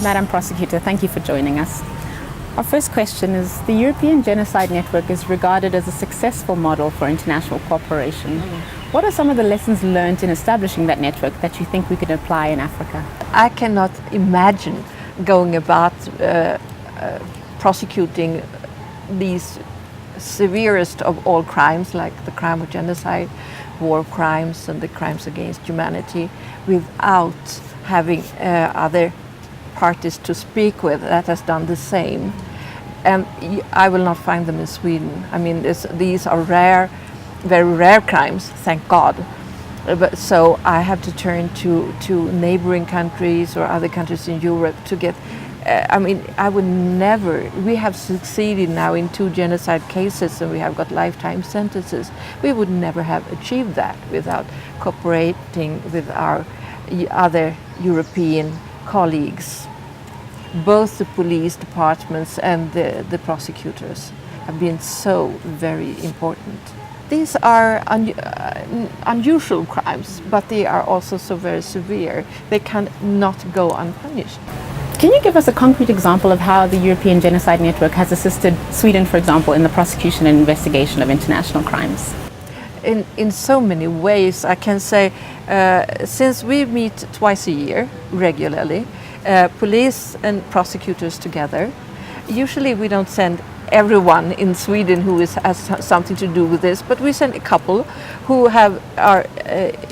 Madam Prosecutor, thank you for joining us. Our first question is, the European Genocide Network is regarded as a successful model for international cooperation. What are some of the lessons learned in establishing that network that you think we could apply in Africa? I cannot imagine going about prosecuting these severest of all crimes, like the crime of genocide, war crimes and the crimes against humanity, without having other parties to speak with that has done the same. And I will not find them in Sweden. I mean, these are rare, very rare crimes, thank God. But so I have to turn to neighboring countries or other countries in Europe to get, I would never, we have succeeded now in 2 genocide cases and we have got lifetime sentences. We would never have achieved that without cooperating with our other European colleagues. Both the police departments and the prosecutors have been so very important. These are unusual crimes, but they are also so very severe. They cannot go unpunished. Can you give us a concrete example of how the European Genocide Network has assisted Sweden, for example, in the prosecution and investigation of international crimes? In so many ways, I can say, since we meet twice a year regularly, police and prosecutors together. Usually we don't send everyone in Sweden who has something to do with this, but we send a couple who are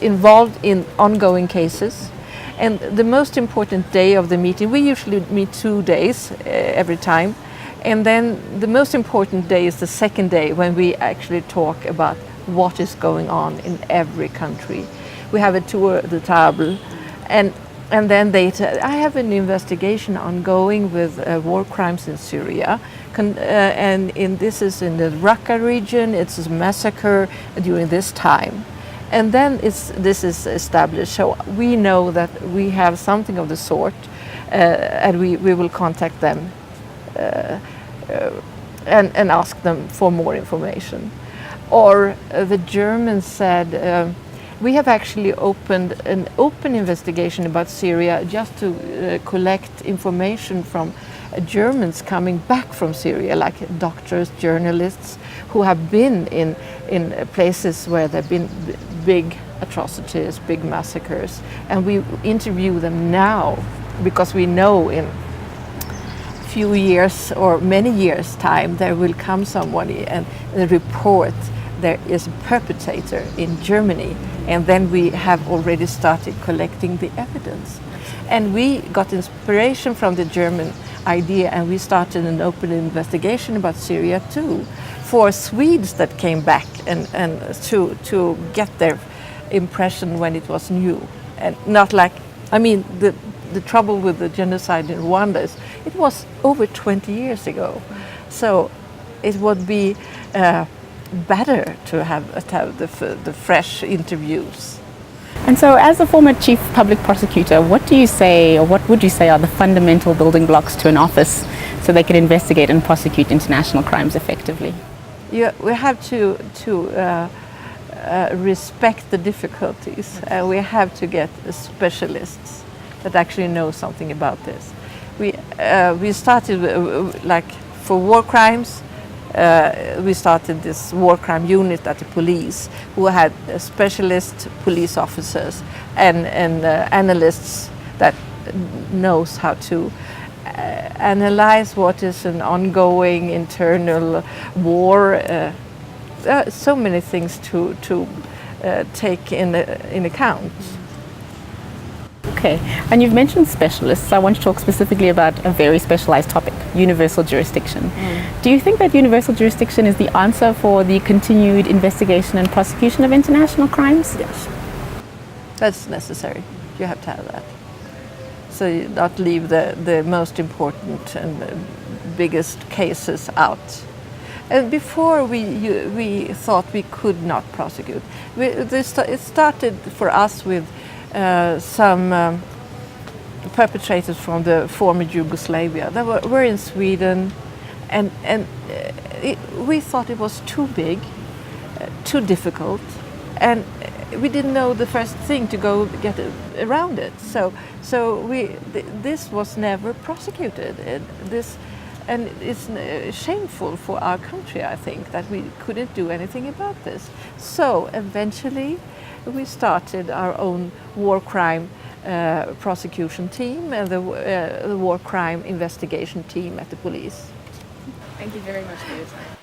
involved in ongoing cases. And the most important day of the meeting, we usually meet 2 days every time, and then the most important day is the second day when we actually talk about what is going on in every country. We have a tour de table, and then I have an investigation ongoing with war crimes in Syria, and this is in the Raqqa region. It's a massacre during this time, and then this is established. So we know that we have something of the sort, and we will contact them and ask them for more information. Or the Germans said, we have actually opened an open investigation about Syria just to collect information from Germans coming back from Syria, like doctors, journalists who have been in places where there have been big atrocities, big massacres. And we interview them now because we know in a few years or many years' time there will come somebody and report there is a perpetrator in Germany, and then we have already started collecting the evidence. And we got inspiration from the German idea, and we started an open investigation about Syria too, for Swedes that came back and to get their impression when it was new. And not like, the trouble with the genocide in Rwanda is it was over 20 years ago. So it would be better to have the fresh interviews. And so, as a former chief public prosecutor, what do you say, or what would you say are the fundamental building blocks to an office so they can investigate and prosecute international crimes effectively? Yeah, we have to respect the difficulties. We have to get specialists that actually know something about this. We started like for war crimes. We started this war crime unit at the police, who had specialist police officers and analysts that knows how to analyze what is an ongoing internal war. So many things to take in account. Okay, and you've mentioned specialists. I want to talk specifically about a very specialized topic, universal jurisdiction. Do you think that universal jurisdiction is the answer for the continued investigation and prosecution of international crimes? Yes, that's necessary. You have to have that. So you not leave the most important and the biggest cases out. And before we thought we could not prosecute. It started for us with some perpetrators from the former Yugoslavia that were in Sweden, and we thought it was too big, too difficult, and we didn't know the first thing to go get around it. So this was never prosecuted. And it's shameful for our country, I think, that we couldn't do anything about this. So eventually we started our own war crime prosecution team and the war crime investigation team at the police. Thank you very much for your time.